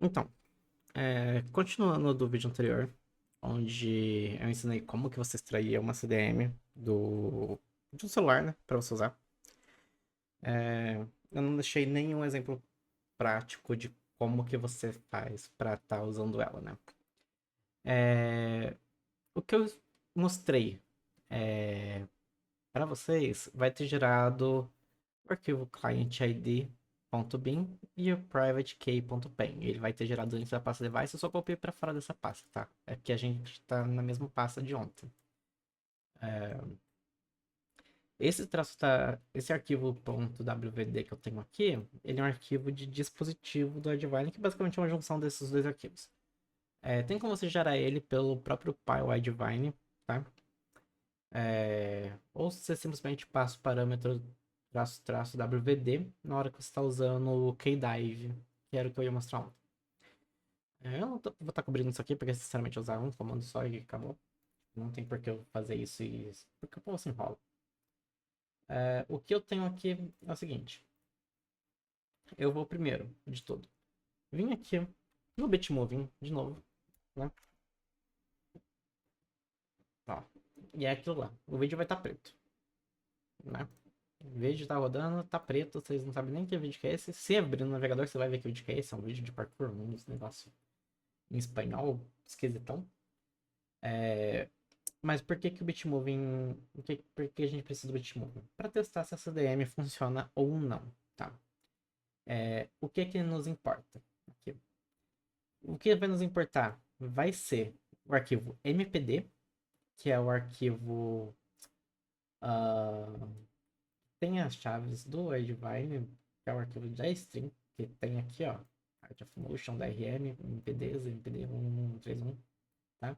Então, continuando do vídeo anterior, onde eu ensinei como que você extraía uma CDM de um celular, né, para você usar. Eu não deixei nenhum exemplo prático de como que você faz para estar usando ela, né? O que eu mostrei para vocês vai ter gerado o arquivo client.id.bin e o private.key.pen. Ele vai ter gerado dentro da pasta device, eu só copiei para fora dessa pasta, tá? É que a gente está na mesma pasta de ontem. Esse arquivo .wd que eu tenho aqui, ele é um arquivo de dispositivo do Advine, que basicamente é uma junção desses dois arquivos. Tem como você gerar ele pelo próprio Pile Advine, tá? Ou você simplesmente passa o parâmetro traço WVD na hora que você está usando o Kdive, que era o que eu ia mostrar ontem. Eu não vou estar cobrindo isso aqui, porque sinceramente eu usar um comando só e acabou. Não tem por que eu fazer isso e. Porque o povo se enrola. O que eu tenho aqui é o seguinte: eu vou primeiro de tudo. Vim aqui no Bitmoving de novo, né? Ó, e é aquilo lá. O vídeo vai estar preto, né? O vídeo tá rodando, tá preto, vocês não sabem nem que vídeo que é esse. Se abrir no navegador, você vai ver que vídeo que é esse. É um vídeo de parkour, um negócio em espanhol, esquisitão. Mas por que que o Bitmoving... Por que a gente precisa do Bitmoving? Para testar se a CDM funciona ou não, tá? O que que nos importa? Aqui. O que vai nos importar vai ser o arquivo MPD, que é o arquivo... ah, tem as chaves do Advine, que é o arquivo da string, que tem aqui, ó, Art of Motion, DRM, MPDs, MPD1131, tá?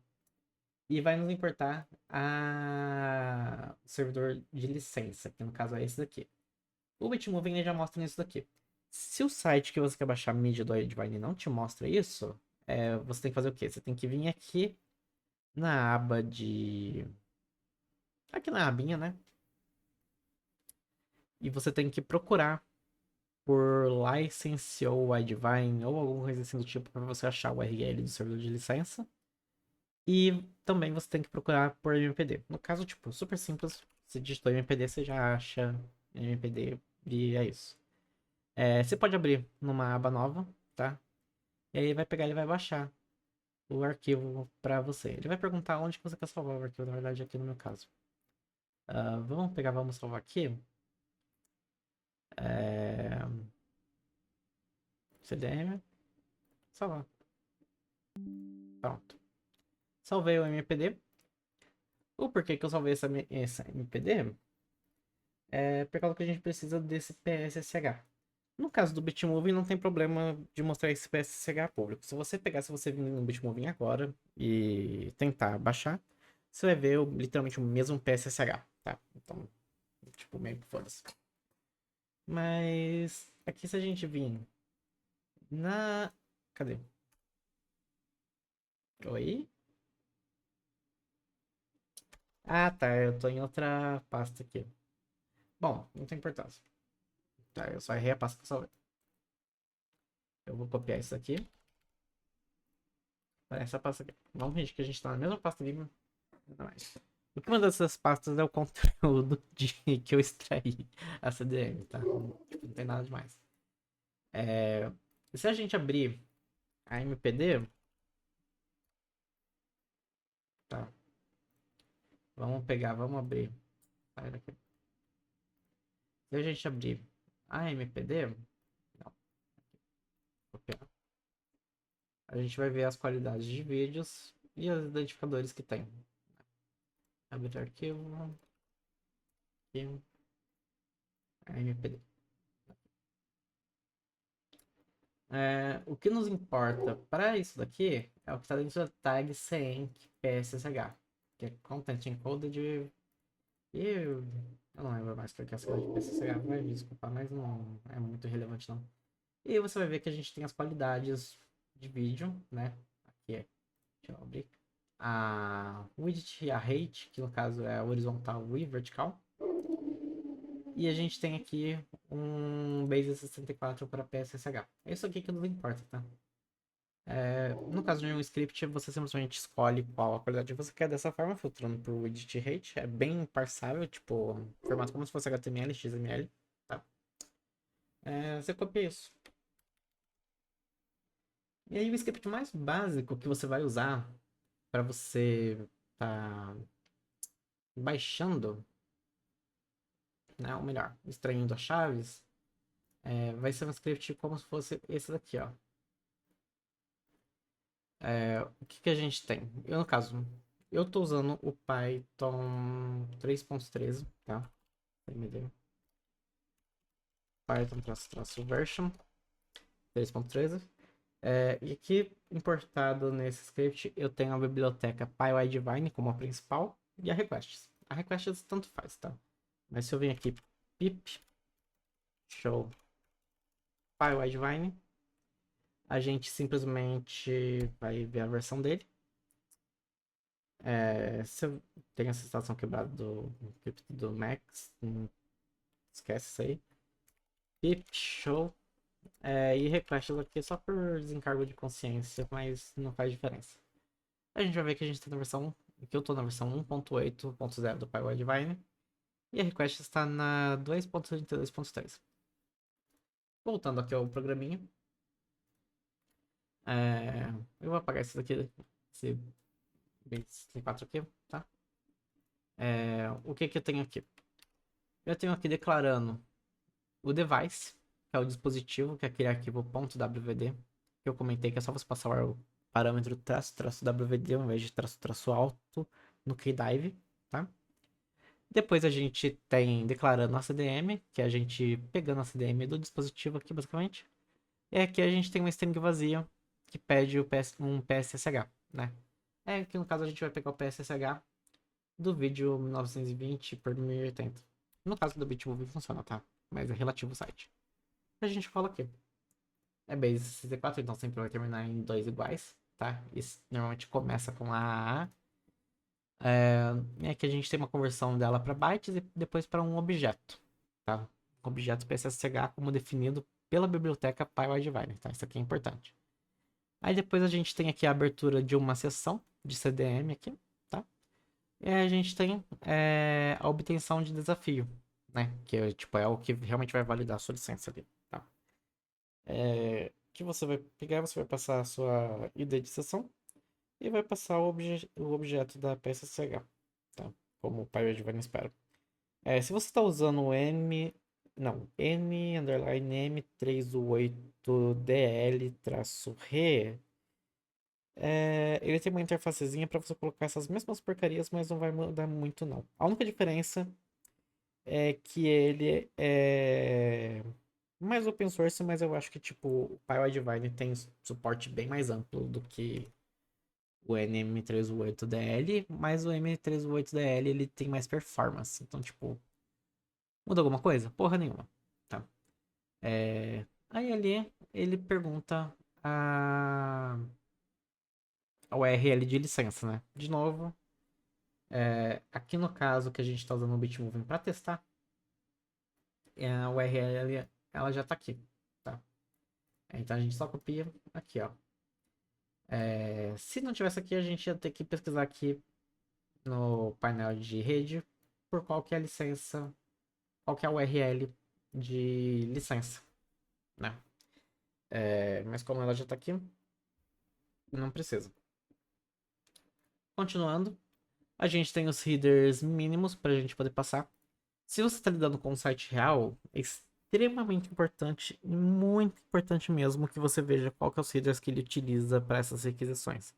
E vai nos importar o servidor de licença, que no caso é esse daqui. O Bitmoving ele já mostra isso daqui. Se o site que você quer baixar a mídia do Advine não te mostra isso, você tem que fazer o quê? Você tem que vir aqui na aba de... Aqui na abinha, né? E você tem que procurar por license ou Advine ou alguma coisa assim do tipo para você achar o URL do servidor de licença. E também você tem que procurar por MPD. No caso, tipo, super simples. Se digitou MPD, você já acha MPD e é isso. Você pode abrir numa aba nova, tá? E aí vai pegar, ele vai baixar o arquivo para você. Ele vai perguntar onde que você quer salvar o arquivo, na verdade, aqui no meu caso. Vamos pegar, vamos salvar aqui. É... CDM, salvar. Pronto. Salvei o MPD. O porquê que eu salvei essa MPD por causa que a gente precisa desse PSSH. No caso do Bitmoving, não tem problema de mostrar esse PSSH público. Se você vir no Bitmoving agora e tentar baixar, você vai ver literalmente o mesmo PSSH, tá? Então, tipo, meio que foda-se. Mas aqui se a gente vir na... Cadê? Oi? Ah, tá. Eu tô em outra pasta aqui. Bom, não tem importância. Tá, eu só errei a pasta que eu salvei. Eu vou copiar isso aqui. Essa pasta aqui. Vamos fingir que a gente tá na mesma pasta ali, mas nada mais. O que uma dessas pastas é o conteúdo que eu extraí a CDM, tá? Tipo, não tem nada demais. Se a gente abrir a MPD, tá? Vamos pegar, vamos abrir. Sai daqui. Se a gente abrir a MPD, não, copiar, a gente vai ver as qualidades de vídeos e os identificadores que tem. Abrir arquivo, aqui, MPD. O que nos importa para isso daqui é o que está dentro da tag CENC PSSH, que é Content Encoded e eu não lembro mais o que é essa coisa de PSSH, vai me desculpar, mas não é muito relevante não. E você vai ver que a gente tem as qualidades de vídeo, né? Aqui deixa eu abrir. A width e a height, que no caso é a horizontal e vertical. E a gente tem aqui um Base 64 para PSSH. É isso aqui que nos importa, tá? No caso de um script, você simplesmente escolhe qual a qualidade você quer dessa forma, filtrando por widget rate. É bem parsável, tipo, formato como se fosse HTML, XML, tá? Você copia isso. E aí o script mais básico que você vai usar para você tá baixando, né? Ou melhor, extraindo as chaves, vai ser um script como se fosse esse daqui, ó. O que que a gente tem? Eu, no caso, eu tô usando o Python 3.13, tá? Python version 3.13. E aqui, importado nesse script, eu tenho a biblioteca PyWideVine como a principal e a requests. A requests tanto faz, tá? Mas se eu venho aqui, pip, show PyWideVine, a gente simplesmente vai ver a versão dele. Se eu tenho essa situação quebrada do Max, esquece isso aí. Pip, show. E requests aqui só por desencargo de consciência, mas não faz diferença. A gente vai ver que a gente está na versão. Que eu estou na versão 1.8.0 do PyWideVine. E a request está na 2.32.3. Voltando aqui ao programinha. Eu vou apagar esse daqui. Esse base4 aqui, tá? O que que eu tenho aqui? Eu tenho aqui declarando o device, que é o dispositivo, que é aquele arquivo .wd, que eu comentei que é só você passar o parâmetro traço-wd ao invés de traço alto no kdive, tá? Depois a gente tem declarando a CDM, que é a gente pegando a CDM do dispositivo aqui, basicamente. E aqui a gente tem uma string vazia que pede um PSSH, né? Que no caso a gente vai pegar o PSSH do vídeo 1920 por 1080. No caso do Bitmove funciona, tá? Mas é relativo ao site. A gente fala aqui. É base 64, então sempre vai terminar em dois iguais, tá? Isso normalmente começa com a que a gente tem uma conversão dela para bytes e depois para um objeto, tá? Objeto PSSH como definido pela biblioteca PyWideVine, tá? Isso aqui é importante. Aí depois a gente tem aqui a abertura de uma sessão de CDM aqui, tá? E aí a gente tem a obtenção de desafio, né? Que tipo, é o que realmente vai validar a sua licença ali, tá? Que você vai pegar, você vai passar a sua ID de sessão e vai passar o objeto da PSSH, tá? Como o PyWideVine espera. Se você está usando o N underline M38DL-RE, ele tem uma interfacezinha para você colocar essas mesmas porcarias, mas não vai mudar muito não. A única diferença é que ele é mais open source, mas eu acho que tipo o PyWideVine tem suporte bem mais amplo do que o NM38DL, mas o M38DL ele tem mais performance, então tipo muda alguma coisa? Porra nenhuma. Tá. Aí ali ele pergunta a URL de licença, né? De novo, aqui no caso que a gente está usando o Bitmoving para testar, a URL ela já está aqui, tá? Então a gente só copia aqui, ó. Se não tivesse aqui, a gente ia ter que pesquisar aqui no painel de rede por qual que é a licença, qual que é a URL de licença, né? Mas como ela já está aqui, não precisa. Continuando, a gente tem os headers mínimos para a gente poder passar. Se você está lidando com um site real, é extremamente importante, muito importante mesmo, que você veja qual que é os headers que ele utiliza para essas requisições.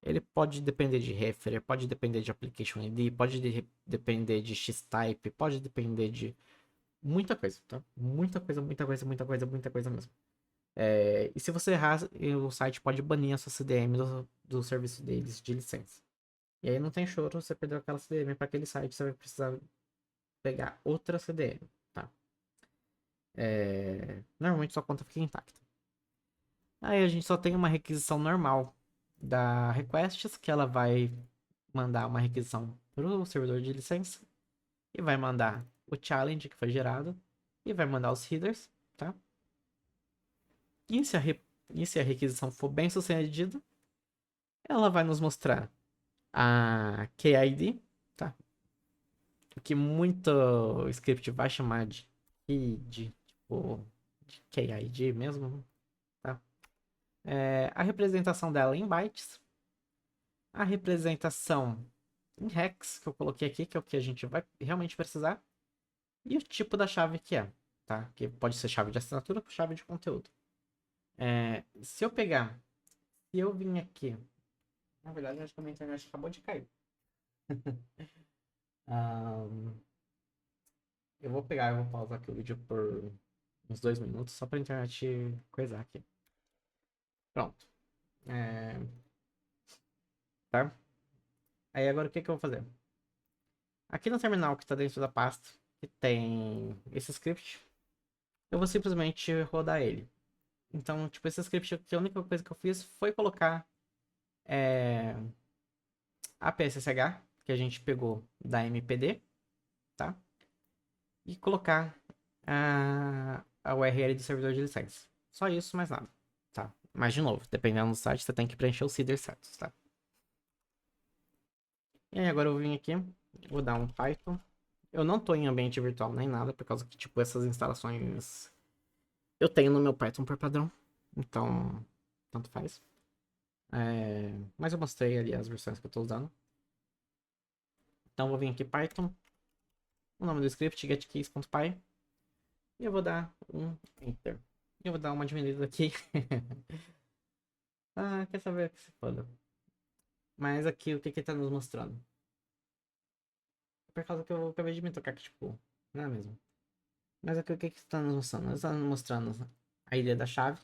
Ele pode depender de referer, pode depender de application ID, pode depender de xtype, pode depender de muita coisa, tá? Muita coisa, muita coisa, muita coisa, muita coisa mesmo. E se você errar, o site pode banir a sua CDM do serviço deles de licença. E aí não tem choro, você perdeu aquela CDM para aquele site, você vai precisar pegar outra CDM, tá? Normalmente sua conta fica intacta. Aí a gente só tem uma requisição normal da requests, que ela vai mandar uma requisição pro servidor de licença e vai mandar o challenge que foi gerado e vai mandar os headers, tá? E se E se a requisição for bem sucedida, ela vai nos mostrar a KID, tá? O que muito script vai chamar de KID, tipo, de KID mesmo, tá? A representação dela em bytes, a representação em hex, que eu coloquei aqui, que é o que a gente vai realmente precisar, e o tipo da chave que é, tá? Que pode ser chave de assinatura ou chave de conteúdo. Se eu pegar, se eu vim aqui, na verdade, acho que a minha internet acabou de cair. Eu vou pegar, eu vou pausar aqui o vídeo por uns 2 minutos, só pra internet coisar aqui. Pronto. É, tá? Aí agora o que que eu vou fazer? Aqui no terminal que tá dentro da pasta, que tem esse script, eu vou simplesmente rodar ele. Então, tipo, esse script aqui, a única coisa que eu fiz foi colocar a PSSH, que a gente pegou da MPD, tá? E colocar a URL do servidor de licença. Só isso, mais nada, tá? Mas, de novo, dependendo do site, você tem que preencher os seeders certos, tá? E aí, agora eu vim aqui, vou dar um Python. Eu não tô em ambiente virtual nem nada, por causa que, tipo, essas instalações eu tenho no meu Python por padrão. Então, tanto faz. Mas eu mostrei ali as versões que eu tô usando. Então, eu vou vir aqui Python. O nome do script, getkeys.py. E eu vou dar um Enter. E eu vou dar uma diminuída aqui. Quer saber que se foda. Mas aqui, o que que tá nos mostrando? Por causa que eu acabei de me tocar que, tipo, não é mesmo? Mas aqui, o que que tá nos mostrando? Está nos mostrando a ilha da chave,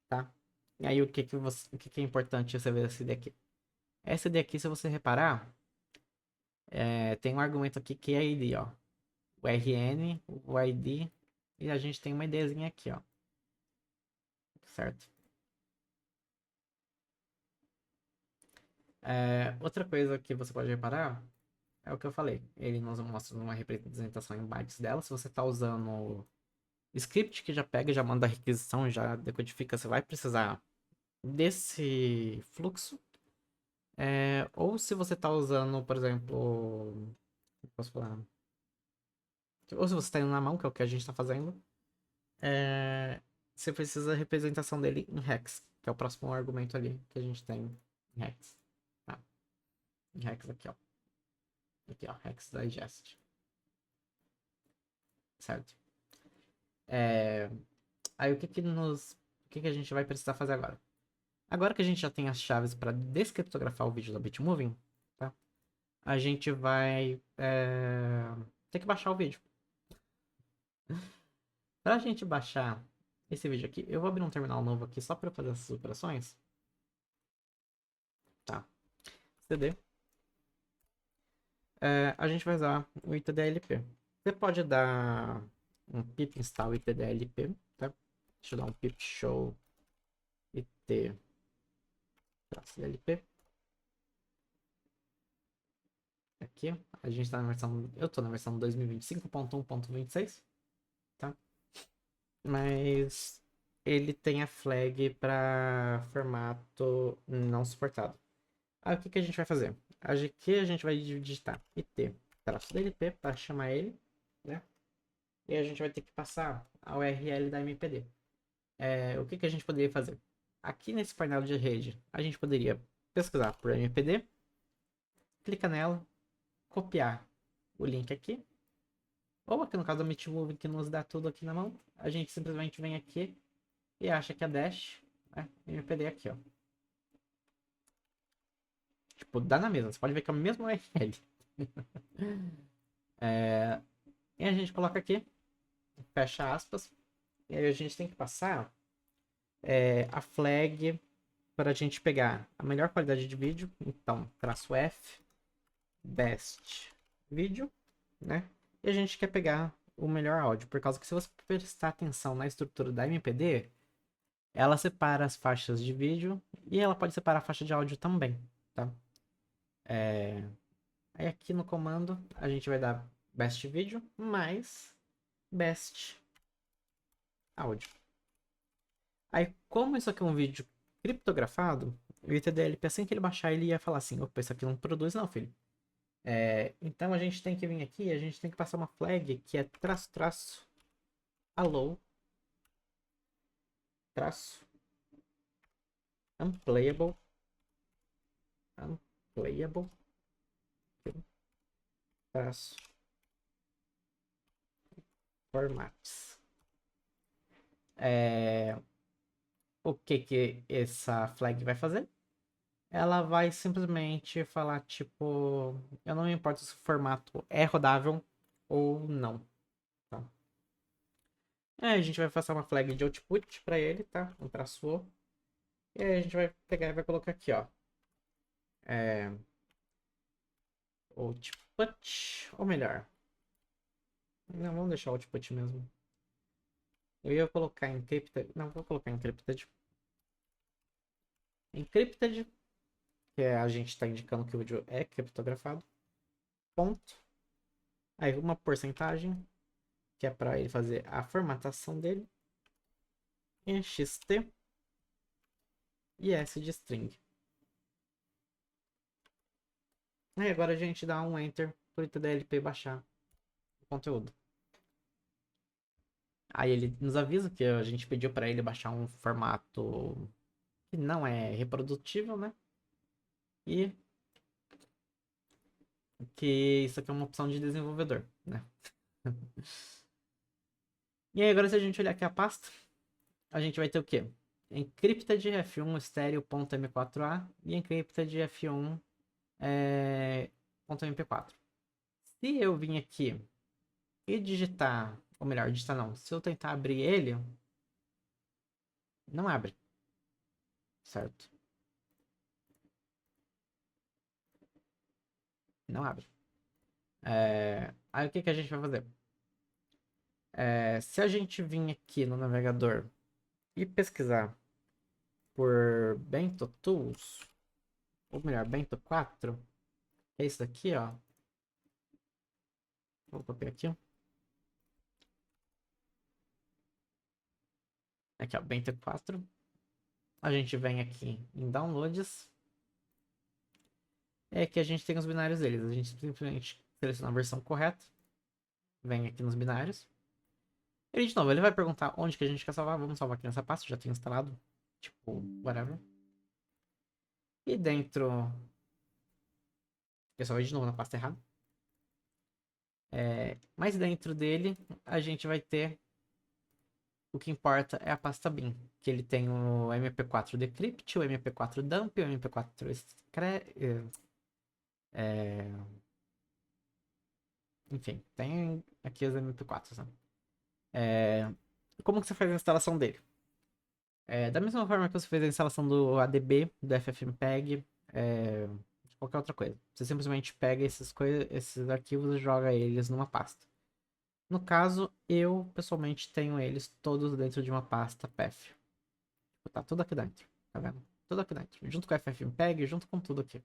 tá? E aí, o que que é importante você ver essa ID aqui? Essa ID aqui, se você reparar, tem um argumento aqui que é a ID, ó. O RN, o ID, e a gente tem uma IDzinha aqui, ó. Certo? Outra coisa que você pode reparar é o que eu falei. Ele nos mostra uma representação em bytes dela. Se você está usando script que já pega, já manda a requisição, já decodifica, você vai precisar desse fluxo. Ou se você está usando, por exemplo, posso falar? Ou se você está indo na mão, que é o que a gente está fazendo, você precisa da representação dele em hex, que é o próximo argumento ali que a gente tem em hex. Tá? Em hex aqui, ó. Aqui, ó, hex digest. Certo? Aí o que que a gente vai precisar fazer agora? Agora que a gente já tem as chaves para descriptografar o vídeo da Bitmoving, tá? A gente vai ter que baixar o vídeo. Para a gente baixar esse vídeo aqui, eu vou abrir um terminal novo aqui só para fazer essas operações. Tá? CD. A gente vai usar o ITDLP. Você pode dar um pip install ITDLP, tá? Deixa eu dar um pip show IT DLP. Aqui, a gente tá na versão. Eu tô na versão 2025.1.26, tá? Mas ele tem a flag para formato não suportado. Aí o que que a gente vai fazer? Aqui a gente vai digitar it-dlp para chamar ele, né? E a gente vai ter que passar a URL da MPD. O que que a gente poderia fazer? Aqui nesse painel de rede, a gente poderia pesquisar por MPD, clica nela, copiar o link aqui, ou aqui no caso do Meetmove que nos dá tudo aqui na mão, a gente simplesmente vem aqui e acha que a dash, né, MPD aqui, ó. Tipo, dá na mesma, você pode ver que é o mesmo URL. E a gente coloca aqui, fecha aspas, e aí a gente tem que passar a flag para a gente pegar a melhor qualidade de vídeo, então, traço F, best vídeo, né? E a gente quer pegar o melhor áudio, por causa que se você prestar atenção na estrutura da MPD, ela separa as faixas de vídeo e ela pode separar a faixa de áudio também, tá? Aí aqui no comando a gente vai dar best vídeo mais best áudio. Aí, como isso aqui é um vídeo criptografado, o ITDLP, assim que ele baixar, ele ia falar assim, opa, isso aqui não produz não, filho. Então a gente tem que vir aqui, a gente tem que passar uma flag que é traço, traço, allow, traço, unplayable, unplayable, traço, formats. O que que essa flag vai fazer? Ela vai simplesmente falar, tipo, eu não me importo se o formato é rodável ou não, tá? A gente vai passar uma flag de output para ele, tá? Um traço O. E aí a gente vai pegar e vai colocar aqui, ó. É, output, ou melhor. Não, vamos deixar o output mesmo. Eu ia colocar encrypted. Não, vou colocar encrypted. Encrypted, que a gente está indicando que o vídeo é criptografado. Ponto. Aí uma porcentagem, que é para ele fazer a formatação dele. Em xt e s de string. Aí agora a gente dá um enter para o TDLP baixar o conteúdo. Aí ele nos avisa que a gente pediu para ele baixar um formato que não é reprodutível, né? E que isso aqui é uma opção de desenvolvedor, né? E aí agora se a gente olhar aqui a pasta, a gente vai ter o quê? Encrypted F1 stereo.m4a e Encrypted F1 .mp4. Se eu vim aqui e digitar, ou melhor, digitar não, se eu tentar abrir ele, não abre, certo? Não abre. Aí o que que a gente vai fazer? Se a gente vir aqui no navegador e pesquisar por Bento Tools, ou melhor, Bento 4, é isso daqui, ó. Vou copiar aqui. Aqui, ó, Bento 4. A gente vem aqui em Downloads. É que a gente tem os binários deles. A gente simplesmente seleciona a versão correta. Vem aqui nos binários. Ele, de novo, ele vai perguntar onde que a gente quer salvar. Vamos salvar aqui nessa pasta, já tenho instalado. Tipo, whatever. E dentro... Eu salvei de novo na pasta errada. Mas dentro dele, a gente vai ter... O que importa é a pasta bin. Que ele tem o MP4 Decrypt, o MP4 Dump, o MP4 enfim, tem aqui os MP4s, né? Como que você faz a instalação dele? Da mesma forma que você fez a instalação do ADB, do FFmpeg, de qualquer outra coisa. Você simplesmente pega esses arquivos e joga eles numa pasta. No caso, eu pessoalmente tenho eles todos dentro de uma pasta path. Tá tudo aqui dentro, tá vendo? Tudo aqui dentro. Junto com o FFmpeg, junto com tudo aqui.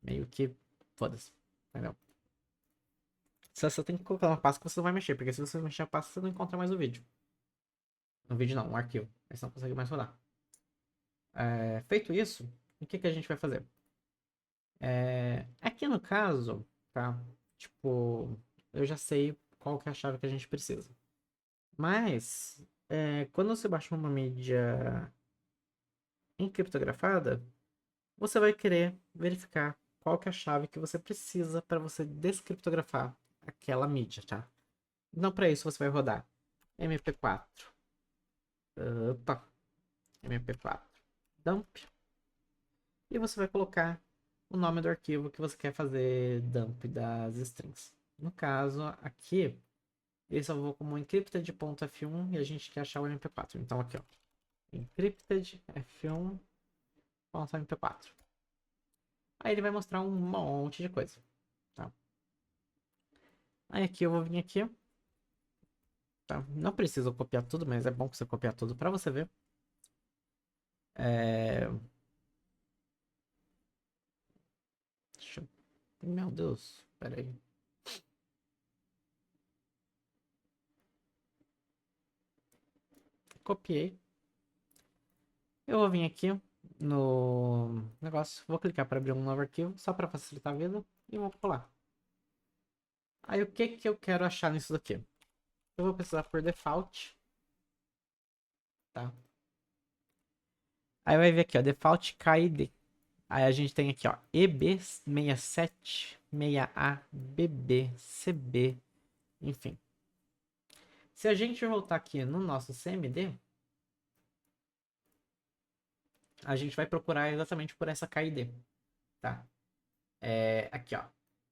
Meio que foda-se, entendeu? Você tem que colocar uma pasta que você não vai mexer, porque se você mexer a pasta, você não encontra mais o vídeo. No vídeo não, um arquivo. Aí você não consegue mais rodar. Feito isso, o que que a gente vai fazer? Aqui no caso, tá? Tipo, eu já sei qual que é a chave que a gente precisa. Mas, quando você baixa uma mídia encriptografada, você vai querer verificar qual que é a chave que você precisa para você descriptografar aquela mídia, tá? Então, para isso, você vai rodar MP4. Opa, MP4 dump. E você vai colocar o nome do arquivo que você quer fazer dump das strings. No caso, aqui, ele salvou como encrypted.f1 e a gente quer achar o mp4. Então, aqui, ó, encrypted f1.mp4. Aí ele vai mostrar um monte de coisa, tá? Aí aqui eu vou vir aqui, tá? Não preciso copiar tudo, mas é bom que você copiar tudo para você ver. É... Deixa eu... Meu Deus, pera. Copiei. Eu vou vir aqui no negócio, vou clicar para abrir um novo arquivo, só para facilitar a vida, e vou colar. Aí o que que eu quero achar nisso daqui? Eu vou precisar por default, tá? Aí vai ver aqui, ó, default KID. Aí a gente tem aqui, ó, EB67, 6A, BB, CB, enfim. Se a gente voltar aqui no nosso CMD, a gente vai procurar exatamente por essa KID, tá? Aqui, ó,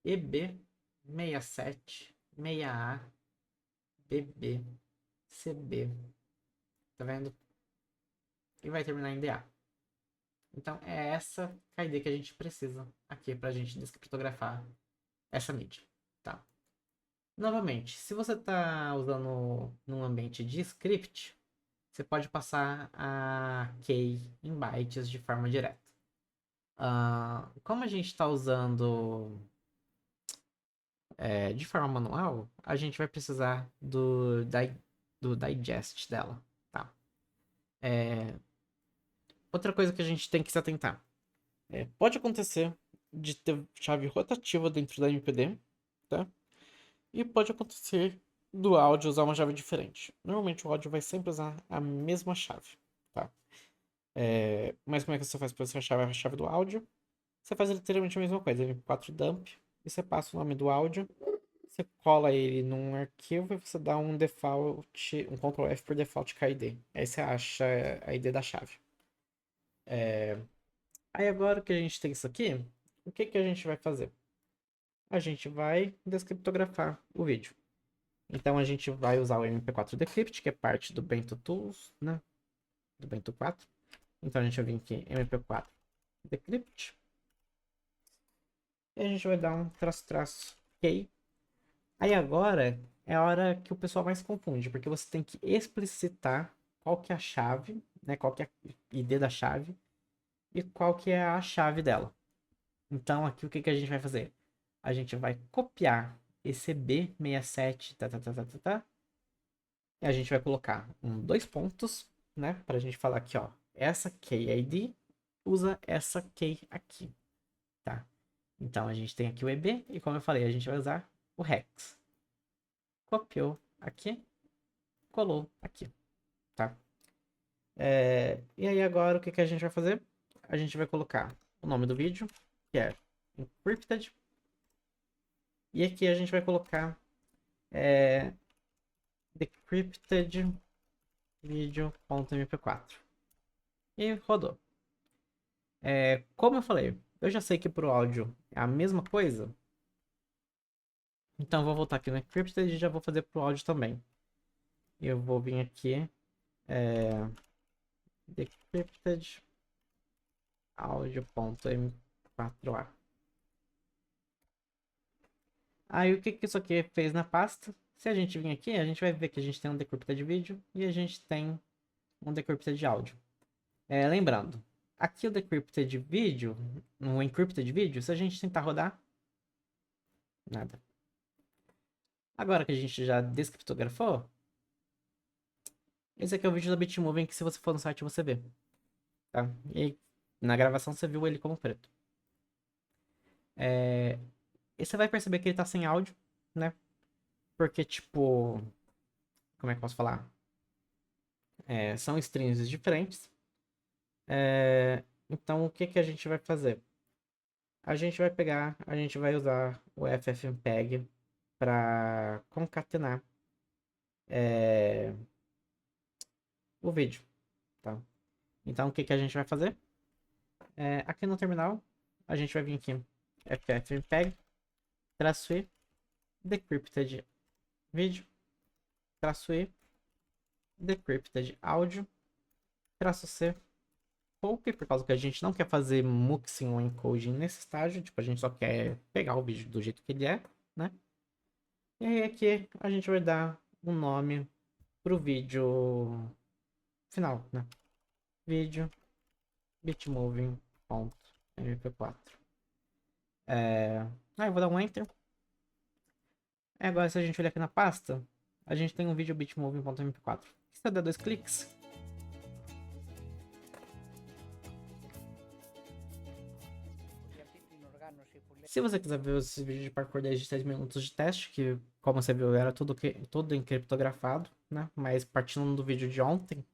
EB67, 6A, BB, CB, tá vendo? E vai terminar em DA. Então é essa KID que a gente precisa aqui pra gente descriptografar essa mídia, tá? Novamente, se você está usando num ambiente de script, você pode passar a key em bytes de forma direta. Como a gente está usando de forma manual, a gente vai precisar do digest dela, tá? Outra coisa que a gente tem que se atentar. Pode acontecer de ter chave rotativa dentro da MPD, tá? E pode acontecer do áudio usar uma chave diferente. Normalmente o áudio vai sempre usar a mesma chave, tá? Mas como é que você faz para você achar a chave do áudio? Você faz literalmente a mesma coisa, MP4 dump, e você passa o nome do áudio, você cola ele num arquivo e você dá um default, um Ctrl F por default KID. Aí você acha a ID da chave. Aí agora que a gente tem isso aqui, o que que a gente vai fazer? A gente vai descriptografar o vídeo. Então a gente vai usar o MP4 Decrypt, que é parte do Bento Tools, né? Do Bento 4. Então a gente vai vir aqui MP4 Decrypt. E a gente vai dar um traço OK. Aí agora é a hora que o pessoal mais confunde, porque você tem que explicitar qual que é a chave, né? Qual que é a ID da chave e qual que é a chave dela. Então aqui o que que a gente vai fazer? A gente vai copiar esse B67, e a gente vai colocar dois pontos, né? Pra gente falar aqui, ó. Essa key ID usa essa key aqui, tá? Então a gente tem aqui o EB e como eu falei, a gente vai usar o hex. Copiou aqui, colou aqui, tá? E aí agora o que que a gente vai fazer? A gente vai colocar o nome do vídeo, que é encrypted. E aqui a gente vai colocar decrypted video.mp4. E rodou. Como eu falei, eu já sei que pro áudio é a mesma coisa. Então eu vou voltar aqui no Encrypted e já vou fazer pro áudio também. Eu vou vir aqui. Decrypted audio.m4a. Aí o que que isso aqui fez na pasta? Se a gente vir aqui, a gente vai ver que a gente tem um decrypted vídeo e a gente tem um decrypted áudio. Lembrando, aqui o decrypted vídeo, no encrypted vídeo, se a gente tentar rodar, nada. Agora que a gente já descriptografou, esse aqui é o vídeo da Bitmoving que se você for no site você vê, tá? E na gravação você viu ele como preto. E você vai perceber que ele tá sem áudio, né? Porque, tipo, como é que eu posso falar? São strings diferentes. Então, o que que a gente vai fazer? A gente vai usar o FFmpeg para concatenar o vídeo, tá? Então, o que que a gente vai fazer? Aqui no terminal, a gente vai vir aqui, ffmpeg, traço "i", decrypted vídeo, traço "i", decrypted áudio, traço "c", pouco, por causa que a gente não quer fazer muxing ou encoding nesse estágio, tipo, a gente só quer pegar o vídeo do jeito que ele é, né? E aí aqui a gente vai dar um nome pro vídeo final, né? Vídeo bitmoving.mp4. Aí eu vou dar um enter. Agora se a gente olhar aqui na pasta, a gente tem um vídeo bitmoving.mp4. Se eu der dois cliques, Se você quiser ver esse vídeo de parkour 10 de 6 minutos de teste, que como você viu era tudo encriptografado, né? Mas partindo do vídeo de ontem,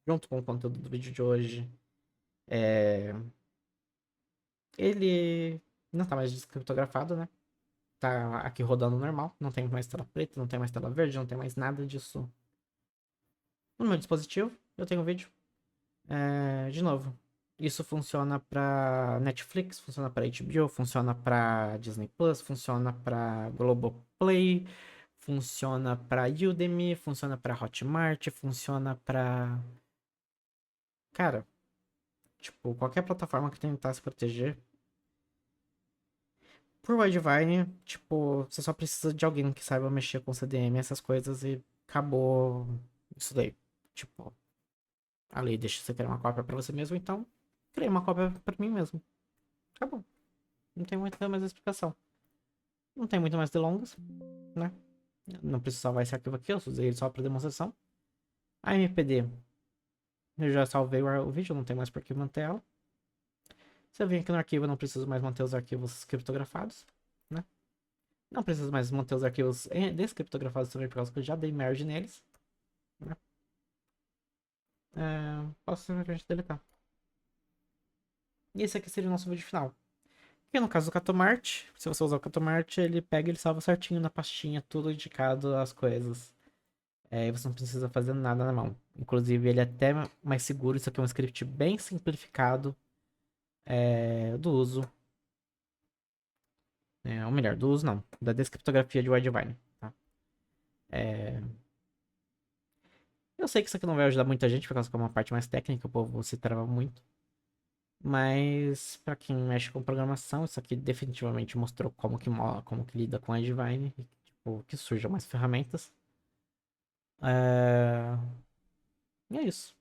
junto com o conteúdo do vídeo de hoje, ele não tá mais descriptografado, né? Tá aqui rodando normal, não tem mais tela preta, não tem mais tela verde, não tem mais nada disso no meu dispositivo. Eu tenho o vídeo. De novo, isso funciona pra Netflix, funciona pra HBO, funciona pra Disney Plus, funciona pra Globoplay, funciona pra Udemy, funciona pra Hotmart, funciona pra. Cara, tipo, qualquer plataforma que tentar se proteger. Por Widevine, tipo, você só precisa de alguém que saiba mexer com CDM, essas coisas, e acabou isso daí. Tipo, a lei deixa você criar uma cópia pra você mesmo, então criei uma cópia pra mim mesmo. Acabou. Não tem muita mais explicação. Não tem muito mais delongas, né? Não preciso salvar esse arquivo aqui, eu usei ele só para demonstração. A MPD, eu já salvei o vídeo, não tem mais por que manter ela. Se eu vim aqui no arquivo, eu não preciso mais manter os arquivos criptografados, né? Não preciso mais manter os arquivos descriptografados também, por causa que eu já dei merge neles, né? Posso simplesmente deletar. E esse aqui seria o nosso vídeo final. E no caso do Catomart, se você usar o Catomart, ele pega e ele salva certinho na pastinha, tudo indicado as coisas. E você não precisa fazer nada na mão. Inclusive, ele é até mais seguro. Isso aqui é um script bem simplificado do uso. Ou melhor, do uso não. Da descriptografia de Widevine. Tá? Eu sei que isso aqui não vai ajudar muita gente, por causa que é uma parte mais técnica, o povo se trava muito. Mas, pra quem mexe com programação, isso aqui definitivamente mostrou como que lida com a Widevine. E, tipo, que surjam mais ferramentas. E é isso.